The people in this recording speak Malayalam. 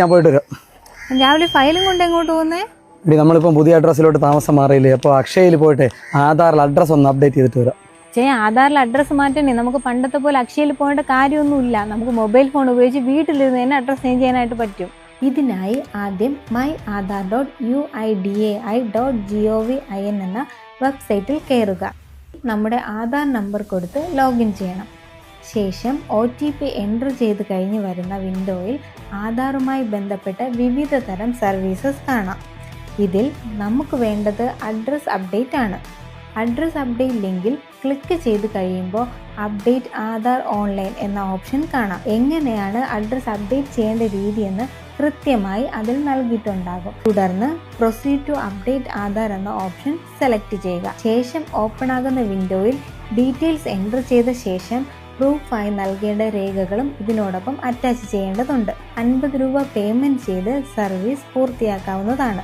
ഞാൻ പോയിട്ട് വരാം. രാവിലെ ഫയലും കൊണ്ട് എങ്ങോട്ട് പോകുന്നേ? നമ്മളിപ്പം പുതിയ അഡ്രസ്സിലോട്ട് താമസം മാറിയില്ലേ, അപ്പോൾ അക്ഷയയിൽ പോയിട്ട് ആധാറിൽ അഡ്രസ്സ് ഒന്ന് അപ്ഡേറ്റ് ചെയ്തിട്ട് വരാം. ആധാറിൽ അഡ്രസ്സ് മാറ്റണേ. നമുക്ക് പണ്ടത്തെ പോലെ അക്ഷയയിൽ പോകേണ്ട കാര്യമൊന്നുമില്ല. നമുക്ക് മൊബൈൽ ഫോൺ ഉപയോഗിച്ച് വീട്ടിലിരുന്ന് തന്നെ അഡ്രസ്സ് ചേഞ്ച് ചെയ്യാനായിട്ട് പറ്റും. ഇതിനായി ആദ്യം myaadhar.uidai.govin എന്ന വെബ്സൈറ്റിൽ കയറുക. നമ്മുടെ ആധാർ നമ്പർ കൊടുത്ത് ലോഗിൻ ചെയ്യണം. ശേഷം OTP എൻ്റർ ചെയ്ത് കഴിഞ്ഞ് വരുന്ന വിൻഡോയിൽ ആധാറുമായി ബന്ധപ്പെട്ട വിവിധ തരം സർവീസസ് കാണാം. ഇതിൽ നമുക്ക് വേണ്ടത് അഡ്രസ് അപ്ഡേറ്റ് ആണ്. അഡ്രസ് അപ്ഡേറ്റ് ലിങ്കിൽ ക്ലിക്ക് ചെയ്ത് കഴിയുമ്പോൾ അപ്ഡേറ്റ് ആധാർ ഓൺലൈൻ എന്ന ഓപ്ഷൻ കാണാം. എങ്ങനെയാണ് അഡ്രസ് അപ്ഡേറ്റ് ചെയ്യേണ്ട രീതിയെന്ന് കൃത്യമായി അതിൽ നൽകിയിട്ടുണ്ടാകും. തുടർന്ന് പ്രൊസീഡ് ടു അപ്ഡേറ്റ് ആധാർ എന്ന ഓപ്ഷൻ സെലക്ട് ചെയ്യുക. ശേഷം ഓപ്പൺ ആകുന്ന വിൻഡോയിൽ ഡീറ്റെയിൽസ് എൻ്റർ ചെയ്ത ശേഷം പ്രൂഫായി നൽകേണ്ട രേഖകളും ഇതിനോടൊപ്പം അറ്റാച്ച് ചെയ്യേണ്ടതുണ്ട്. 50 രൂപ പേയ്മെന്റ് ചെയ്ത് സർവീസ് പൂർത്തിയാക്കാവുന്നതാണ്.